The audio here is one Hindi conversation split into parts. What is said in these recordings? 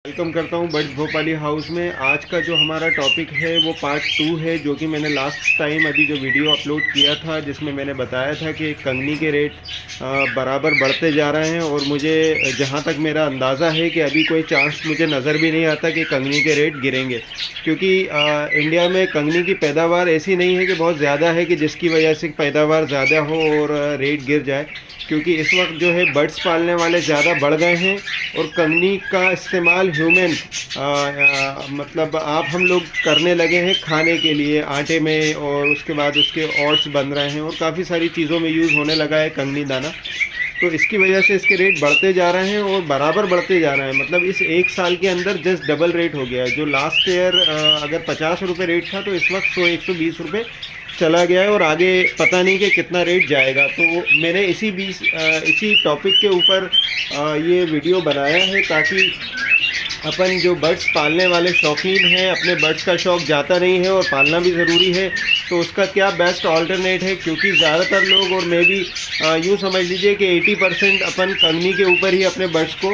वेलकम करता हूँ बर्ड्स भोपाली हाउस में। आज का जो हमारा टॉपिक है वो पार्ट 2 है, जो कि मैंने लास्ट टाइम अभी जो वीडियो अपलोड किया था जिसमें मैंने बताया था कि कंगनी के रेट बराबर बढ़ते जा रहे हैं। और मुझे जहाँ तक मेरा अंदाज़ा है कि अभी कोई चांस मुझे नज़र भी नहीं आता कि कंगनी के रेट गिरेंगे, क्योंकि इंडिया में कंगनी की पैदावार ऐसी नहीं है कि बहुत ज़्यादा है कि जिसकी वजह से पैदावार ज़्यादा हो और रेट गिर जाए। क्योंकि इस वक्त जो है बर्ड्स पालने वाले ज़्यादा बढ़ गए हैं और कंगनी का इस्तेमाल ह्यूमन मतलब आप हम लोग करने लगे हैं खाने के लिए, आटे में, और उसके बाद उसके ओट्स बन रहे हैं और काफ़ी सारी चीज़ों में यूज़ होने लगा है कंगनी दाना। तो इसकी वजह से इसके रेट बढ़ते जा रहे हैं और बराबर बढ़ते जा रहे हैं। मतलब इस एक साल के अंदर जस्ट डबल रेट हो गया है। जो लास्ट ईयर अगर 50 रुपये रेट था तो इस वक्त 100-120 रुपये चला गया है और आगे पता नहीं कि कितना रेट जाएगा। तो मैंने इसी टॉपिक के ऊपर ये वीडियो बनाया है ताकि अपन जो बर्ड्स पालने वाले शौकीन हैं, अपने बर्ड्स का शौक़ जाता नहीं है और पालना भी ज़रूरी है, तो उसका क्या बेस्ट ऑल्टरनेट है। क्योंकि ज़्यादातर लोग और मैं भी यूँ समझ लीजिए कि 80% अपन कंगनी के ऊपर ही अपने बर्ड्स को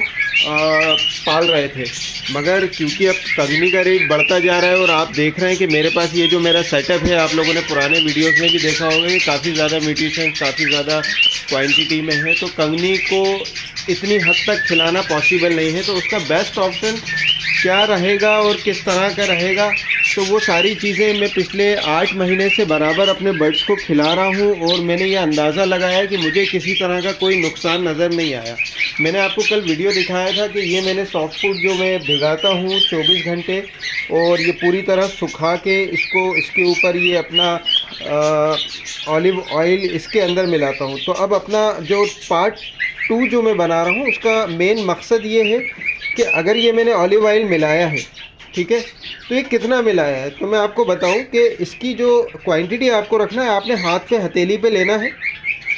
पाल रहे थे। मगर क्योंकि अब कंगनी का रेट बढ़ता जा रहा है और आप देख रहे हैं कि मेरे पास ये जो मेरा सेटअप है, आप लोगों ने पुराने वीडियोस में भी देखा होगा कि काफ़ी ज़्यादा म्यूटेशन काफ़ी ज़्यादा क्वांटिटी में है, तो कंगनी को इतनी हद तक खिलाना पॉसिबल नहीं है। तो उसका बेस्ट ऑप्शन क्या रहेगा और किस तरह का रहेगा, तो वो सारी चीज़ें मैं पिछले 8 महीने से बराबर अपने बर्ड्स को खिला रहा हूँ और मैंने ये अंदाज़ा लगाया कि मुझे किसी तरह का कोई नुकसान नज़र नहीं आया। मैंने आपको कल वीडियो दिखाया था कि ये मैंने सॉफ्ट फूड जो मैं भिगाता हूँ 24 घंटे और ये पूरी तरह सुखा के इसके ऊपर ये अपना ऑलिव ऑयल इसके अंदर मिलाता हूँ। तो अब अपना जो पार्ट 2 जो मैं बना रहा हूँ उसका मेन मकसद ये है कि अगर ये मैंने ऑलिव ऑयल मिलाया है, ठीक है, तो ये कितना मिलाया है। तो मैं आपको बताऊं कि इसकी जो क्वांटिटी आपको रखना है, आपने हाथ पे हथेली पे लेना है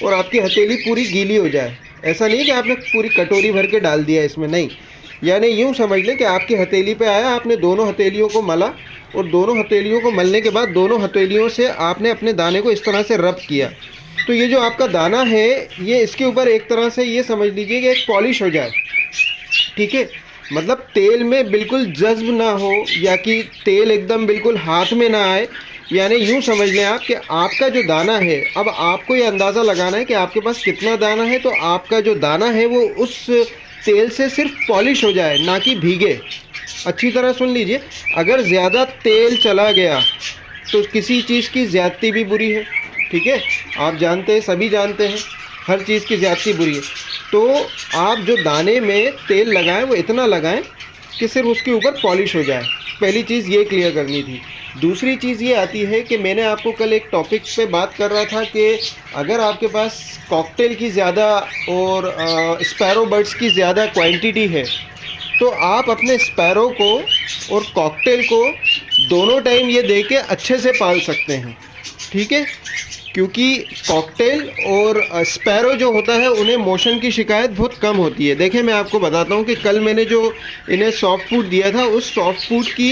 और आपकी हथेली पूरी गीली हो जाए। ऐसा नहीं कि आपने पूरी कटोरी भर के डाल दिया इसमें, नहीं। यानी यूँ समझ लें कि आपकी हथेली पे आया, आपने दोनों हथेलियों को मला और दोनों हथेलियों को मलने के बाद दोनों हथेलियों से आपने अपने दाने को इस तरह से रब किया। तो ये जो आपका दाना है ये इसके ऊपर एक तरह से ये समझ लीजिए कि एक पॉलिश हो जाए, ठीक है। मतलब तेल में बिल्कुल जज्ब ना हो या कि तेल एकदम बिल्कुल हाथ में ना आए। यानी यूँ समझ लें आप कि आपका जो दाना है, अब आपको ये अंदाज़ा लगाना है कि आपके पास कितना दाना है। तो आपका जो दाना है वो उस तेल से सिर्फ पॉलिश हो जाए, ना कि भीगे। अच्छी तरह सुन लीजिए, अगर ज़्यादा तेल चला गया तो किसी चीज़ की ज़्यादती भी बुरी है, ठीक है। आप जानते हैं, सभी जानते हैं, हर चीज़ की ज़्यादती बुरी है। तो आप जो दाने में तेल लगाएं वो इतना लगाएं कि सिर्फ उसके ऊपर पॉलिश हो जाए। पहली चीज़ ये क्लियर करनी थी। दूसरी चीज़ ये आती है कि मैंने आपको कल एक टॉपिक पे बात कर रहा था कि अगर आपके पास कॉकटेल की ज़्यादा और स्पैरो बर्ड्स की ज़्यादा क्वांटिटी है, तो आप अपने स्पैरो को और कॉकटेल को दोनों टाइम ये दे के अच्छे से पाल सकते हैं, ठीक है। क्योंकि कॉकटेल और स्पैरो जो होता है उन्हें मोशन की शिकायत बहुत कम होती है। देखें, मैं आपको बताता हूँ कि कल मैंने जो इन्हें सॉफ्ट फूड दिया था, उस सॉफ्ट फूड की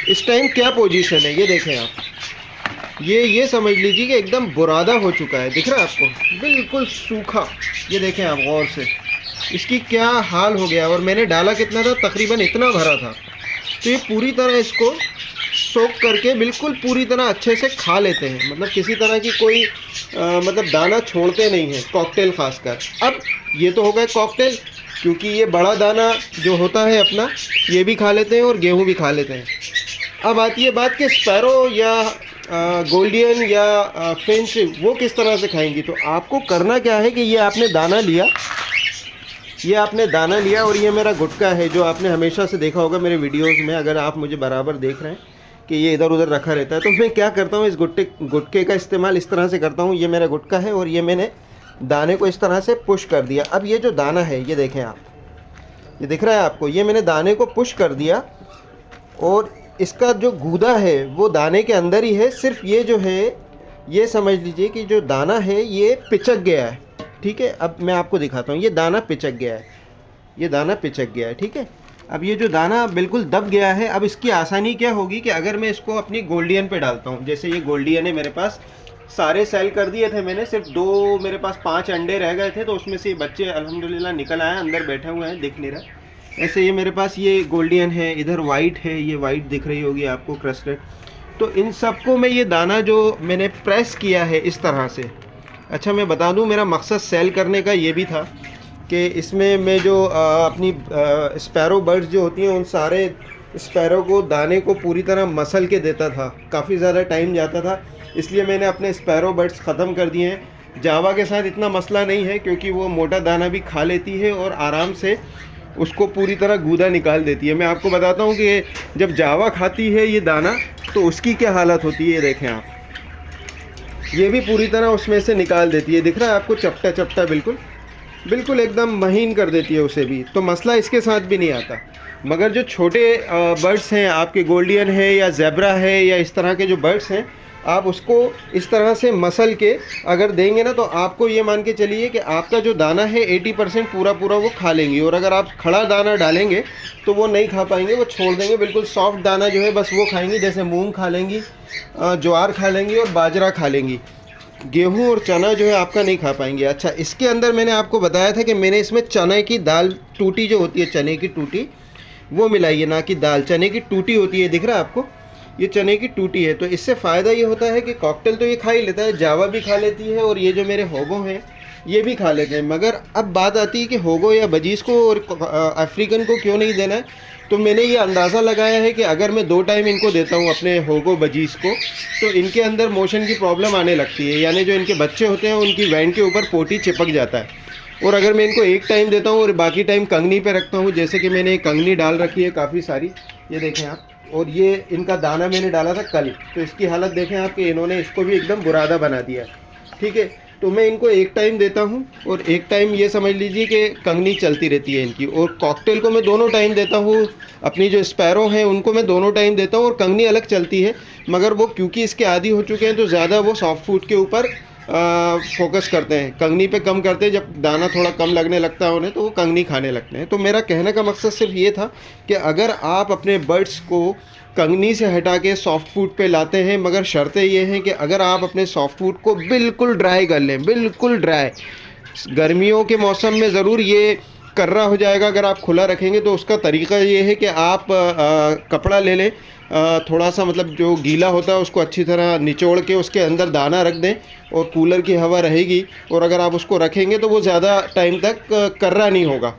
इस टाइम क्या पोजीशन है ये देखें आप। ये समझ लीजिए कि एकदम बुरादा हो चुका है, दिख रहा है आपको, बिल्कुल सूखा। ये देखें आप गौर से, इसकी क्या हाल हो गया। और मैंने डाला कितना था, तकरीबन इतना भरा था। तो ये पूरी तरह इसको सोख करके बिल्कुल पूरी तरह अच्छे से खा लेते हैं। मतलब किसी तरह की कोई मतलब दाना छोड़ते नहीं हैं, कॉकटेल खासकर। अब ये तो हो गए कॉकटेल, क्योंकि ये बड़ा दाना जो होता है अपना, ये भी खा लेते हैं और गेहूं भी खा लेते हैं। अब आती है बात कि स्पैरो या गोल्डियन या फिंच वो किस तरह से खाएंगी। तो आपको करना क्या है कि ये आपने दाना लिया और ये मेरा गुटका है जो आपने हमेशा से देखा होगा मेरे वीडियोस में। अगर आप मुझे बराबर देख रहे हैं कि ये इधर उधर रखा रहता है, तो मैं क्या करता हूँ, इस गुटके का इस्तेमाल इस तरह से करता हूँ। ये मेरा गुटका है और ये मैंने दाने को इस तरह से पुश कर दिया। अब ये जो दाना है, ये देखें आप, ये दिख रहा है आपको, ये मैंने दाने को पुश कर दिया और इसका जो गूदा है वो दाने के अंदर ही है। सिर्फ ये जो है, ये समझ लीजिए कि जो दाना है ये पिचक गया है, ठीक है। अब मैं आपको दिखाता हूँ, ये दाना पिचक गया है, ठीक है। अब ये जो दाना बिल्कुल दब गया है। अब इसकी आसानी क्या होगी कि अगर मैं इसको अपनी गोल्डियन पे डालता हूँ, जैसे ये गोल्डियन है मेरे पास, सारे सेल कर दिए थे मैंने, सिर्फ 5 अंडे रह गए थे, तो उसमें से बच्चे अल्हम्दुलिल्लाह निकल आए, अंदर बैठे हुए हैं, दिख नहीं रहा। ऐसे ये मेरे पास ये गोल्डियन है, इधर वाइट है, ये वाइट दिख रही होगी आपको क्रस्टेड। तो इन सबको मैं ये दाना जो मैंने प्रेस किया है इस तरह से। अच्छा मैं बता दूं, मेरा मकसद सेल करने का ये भी था कि इसमें मैं जो अपनी स्पैरो बर्ड्स जो होती हैं उन सारे स्पैरो को दाने को पूरी तरह मसल के देता था, काफ़ी ज़्यादा टाइम जाता था, इसलिए मैंने अपने स्पैरो बर्ड्स ख़त्म कर दिए हैं। जावा के साथ इतना मसला नहीं है क्योंकि वो मोटा दाना भी खा लेती है और आराम से उसको पूरी तरह गूदा निकाल देती है। मैं आपको बताता हूँ कि जब जावा खाती है ये दाना तो उसकी क्या हालत होती है, देखें आप, ये भी पूरी तरह उसमें से निकाल देती है। दिख रहा है आपको, चपटा चपटा बिल्कुल बिल्कुल एकदम महीन कर देती है उसे भी, तो मसला इसके साथ भी नहीं आता। मगर जो छोटे बर्ड्स हैं आपके, गोल्डियन है या ज़ेब्रा है या इस तरह के जो बर्ड्स हैं, आप उसको इस तरह से मसल के अगर देंगे ना तो आपको ये मान के चलिए कि आपका जो दाना है 80% पूरा पूरा वो खा लेंगी। और अगर आप खड़ा दाना डालेंगे तो वो नहीं खा पाएंगे, वो छोड़ देंगे। बिल्कुल सॉफ्ट दाना जो है बस वो खाएंगी, जैसे मूंग खा लेंगी, ज्वार खा लेंगी और बाजरा खा लेंगी। गेहूं और चना जो है आपका नहीं खा पाएंगे। अच्छा, इसके अंदर मैंने आपको बताया था कि मैंने इसमें चने की दाल टूटी जो होती है, चने की टूटी, वो मिलाई है, ना कि दाल। चने की टूटी होती है, दिख रहा है आपको, ये चने की टूटी है। तो इससे फ़ायदा ये होता है कि कॉकटेल तो ये खा ही लेता है, जावा भी खा लेती है और ये जो मेरे होगो हैं ये भी खा लेते हैं। मगर अब बात आती है कि होगो या बजीज़ को और अफ्रीकन को क्यों नहीं देना है। तो मैंने ये अंदाज़ा लगाया है कि अगर मैं 2 टाइम इनको देता हूँ अपने होगो बजीज़ को, तो इनके अंदर मोशन की प्रॉब्लम आने लगती है, यानी जो इनके बच्चे होते हैं उनकी वैन के ऊपर पोटी चिपक जाता है। और अगर मैं इनको 1 टाइम देता हूँ और बाकी टाइम कंगनी पे रखता हूँ, जैसे कि मैंने कंगनी डाल रखी है काफ़ी सारी, ये देखें आप, और ये इनका दाना मैंने डाला था कल, तो इसकी हालत देखें आप कि इन्होंने इसको भी एकदम बुरादा बना दिया। ठीक है, तो मैं इनको 1 टाइम देता हूँ और 1 टाइम ये समझ लीजिए कि कंगनी चलती रहती है इनकी। और कॉकटेल को मैं दोनों टाइम देता हूँ, अपनी जो स्पैरो हैं उनको मैं दोनों टाइम देता हूँ और कंगनी अलग चलती है। मगर वो क्योंकि इसके आदी हो चुके हैं तो ज़्यादा वो सॉफ्ट फूड के ऊपर फोकस करते हैं, कंगनी पे कम करते हैं। जब दाना थोड़ा कम लगने लगता है उन्हें तो वो कंगनी खाने लगते हैं। तो मेरा कहने का मकसद सिर्फ ये था कि अगर आप अपने बर्ड्स को कंगनी से हटा के सॉफ्ट फूड पे लाते हैं, मगर शर्तें ये हैं कि अगर आप अपने सॉफ्ट फूड को बिल्कुल ड्राई कर लें, बिल्कुल ड्राई। गर्मियों के मौसम में ज़रूर ये कर्रा हो जाएगा अगर आप खुला रखेंगे, तो उसका तरीका ये है कि आप कपड़ा ले लें, थोड़ा सा मतलब जो गीला होता है उसको अच्छी तरह निचोड़ के उसके अंदर दाना रख दें और कूलर की हवा रहेगी, और अगर आप उसको रखेंगे तो वो ज़्यादा टाइम तक कर्रा नहीं होगा।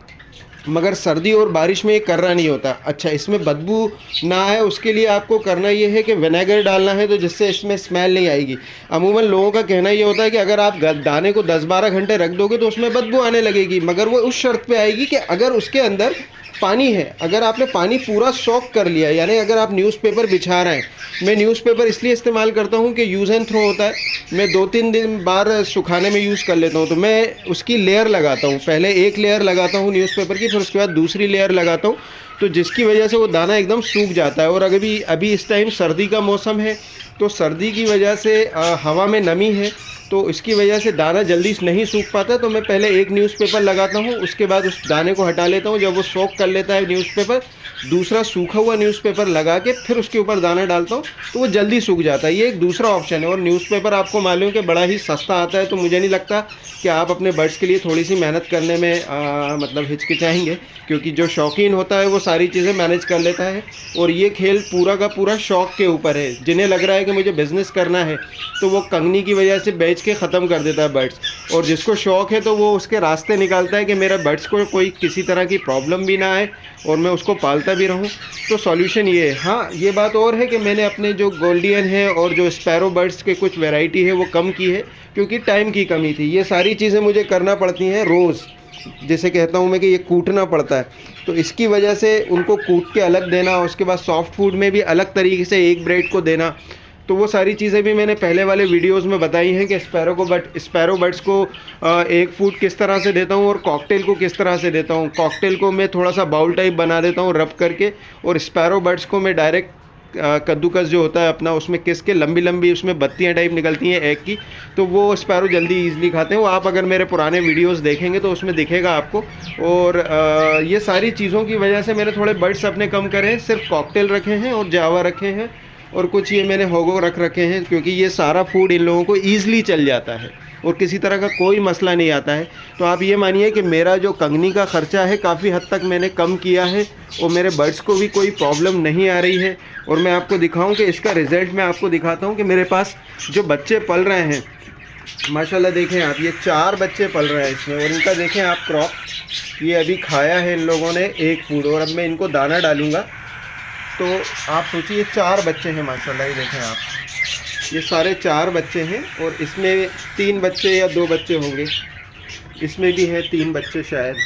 मगर सर्दी और बारिश में ये कर्रा नहीं होता। अच्छा, इसमें बदबू ना आए उसके लिए आपको करना ये है कि विनेगर डालना है, तो जिससे इसमें स्मेल नहीं आएगी। अमूमन लोगों का कहना ये होता है कि अगर आप दाने को 10-12 घंटे रख दोगे तो उसमें बदबू आने लगेगी, मगर वो उस शर्त पे आएगी कि अगर उसके अंदर पानी है। अगर आपने पानी पूरा सॉक कर लिया, यानी अगर आप न्यूज़पेपर बिछा रहे हैं, मैं न्यूज़पेपर इसलिए इस्तेमाल करता हूँ कि यूज़ एंड थ्रो होता है, मैं 2-3 दिन बार सुखाने में यूज़ कर लेता हूँ, तो मैं उसकी लेयर लगाता हूँ। पहले एक लेयर लगाता हूँ न्यूज़पेपर की, फिर उसके बाद दूसरी लेयर लगाता हूँ, तो जिसकी वजह से वो दाना एकदम सूख जाता है। और अभी इस टाइम सर्दी का मौसम है, तो सर्दी की वजह से हवा में नमी है, तो इसकी वजह से दाना जल्दी नहीं सूख पाता। तो मैं पहले एक न्यूज़पेपर लगाता हूँ, उसके बाद उस दाने को हटा लेता हूँ। जब वो सोक कर लेता है न्यूज़पेपर, दूसरा सूखा हुआ न्यूज़पेपर लगा के फिर उसके ऊपर दाना डालता हूँ, तो वो जल्दी सूख जाता है। ये एक दूसरा ऑप्शन है। और न्यूज़पेपर आपको मालूम है कि बड़ा ही सस्ता आता है, तो मुझे नहीं लगता कि आप अपने बर्ड्स के लिए थोड़ी सी मेहनत करने में मतलब हिचकिचाएंगे, क्योंकि जो शौकीन होता है वो सारी चीज़ें मैनेज कर लेता है। और ये खेल पूरा का पूरा शौक़ के ऊपर है। जिन्हें लग रहा है कि मुझे बिज़नेस करना है तो वो कंगनी की वजह से बेच के ख़त्म कर देता है बर्ड्स, और जिसको शौक़ है तो वो उसके रास्ते निकालता है कि मेरा बर्ड्स को कोई किसी तरह की प्रॉब्लम भी ना आए और मैं उसको पालता भी रहूं। तो सॉल्यूशन ये है। हाँ, ये बात और है कि मैंने अपने जो गोल्डियन है और जो स्पैरो बर्ड्स के कुछ वैरायटी है वो कम की है, क्योंकि टाइम की कमी थी। ये सारी चीज़ें मुझे करना पड़ती हैं रोज़, जैसे कहता हूँ मैं कि ये कूटना पड़ता है, तो इसकी वजह से उनको कूट के अलग देना, उसके बाद सॉफ्ट फूड में भी अलग तरीके से एक ब्रेड को देना, तो वो सारी चीज़ें भी मैंने पहले वाले वीडियोस में बताई हैं कि स्पैरो बर्ड्स को एक फूड किस तरह से देता हूँ और कॉकटेल को किस तरह से देता हूँ। कॉकटेल को मैं थोड़ा सा बाउल टाइप बना देता हूँ रब करके, और स्पैरो बर्ड्स को मैं डायरेक्ट कद्दूकस जो होता है अपना, उसमें किस के लंबी लंबी उसमें बत्तियाँ टाइप निकलती हैं एग की, तो वो स्पैरो जल्दी ईजिली खाते हैं। वो आप अगर मेरे पुराने वीडियोस देखेंगे तो उसमें दिखेगा आपको। और ये सारी चीज़ों की वजह से मैंने थोड़े बर्ड्स अपने कम करे हैं, सिर्फ कॉकटेल रखे हैं और जावा रखे हैं, और कुछ ये मैंने होगो रख रखे हैं, क्योंकि ये सारा फूड इन लोगों को ईज़िली चल जाता है और किसी तरह का कोई मसला नहीं आता है। तो आप ये मानिए कि मेरा जो कंगनी का ख़र्चा है काफ़ी हद तक मैंने कम किया है और मेरे बर्ड्स को भी कोई प्रॉब्लम नहीं आ रही है। और मैं आपको दिखाऊं कि इसका रिज़ल्ट मैं आपको दिखाता हूं कि मेरे पास जो बच्चे पल रहे हैं माशाल्लाह देखें आप, ये 4 बच्चे पल रहे हैं इसमें। और इनका देखें आप क्रॉप, ये अभी खाया है इन लोगों ने 1 फूड और अब मैं इनको दाना डालूँगा। तो आप सोचिए 4 बच्चे हैं माशाल्लाह, ये देखें आप, ये सारे 4 बच्चे हैं। और इसमें 3 बच्चे या 2 बच्चे होंगे, इसमें भी है 3 बच्चे शायद।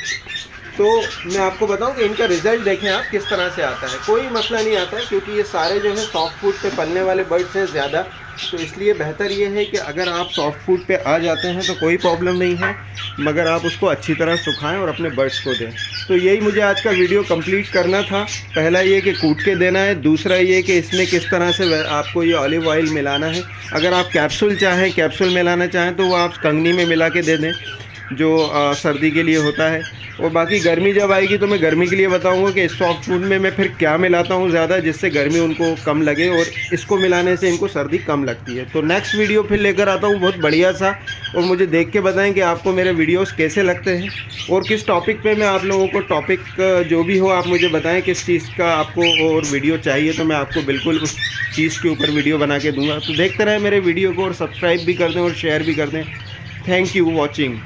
तो मैं आपको बताऊं कि इनका रिज़ल्ट देखें आप किस तरह से आता है। कोई मसला नहीं आता है क्योंकि ये सारे जो है सॉफ्ट फूड पे पलने वाले बर्ड्स हैं ज़्यादा। तो इसलिए बेहतर ये है कि अगर आप सॉफ्ट फूड पे आ जाते हैं तो कोई प्रॉब्लम नहीं है, मगर आप उसको अच्छी तरह सुखाएं और अपने बर्ड्स को दें। तो यही मुझे आज का वीडियो कंप्लीट करना था। पहला ये कि कूट के देना है, दूसरा ये कि इसमें किस तरह से आपको ये ऑलिव ऑयल मिलाना है। अगर आप कैप्सूल चाहें, कैप्सूल मिलाना चाहें तो वो आप कंगनी में मिला के दे दें, जो सर्दी के लिए होता है। और बाकी गर्मी जब आएगी तो मैं गर्मी के लिए बताऊंगा कि इस सॉफ्ट फूड में मैं फिर क्या मिलाता हूं ज़्यादा, जिससे गर्मी उनको कम लगे और इसको मिलाने से इनको सर्दी कम लगती है। तो नेक्स्ट वीडियो फिर लेकर आता हूं बहुत बढ़िया सा, और मुझे देख के बताएं कि आपको मेरे वीडियोस कैसे लगते हैं और किस टॉपिक पे मैं आप लोगों को टॉपिक जो भी हो आप मुझे बताएँ किस चीज़ का आपको और वीडियो चाहिए, तो मैं आपको बिल्कुल उस चीज़ के ऊपर वीडियो बना के दूँगा। तो देखते रहें मेरे वीडियो को और सब्सक्राइब भी कर दें और शेयर भी कर दें। Thank you watching.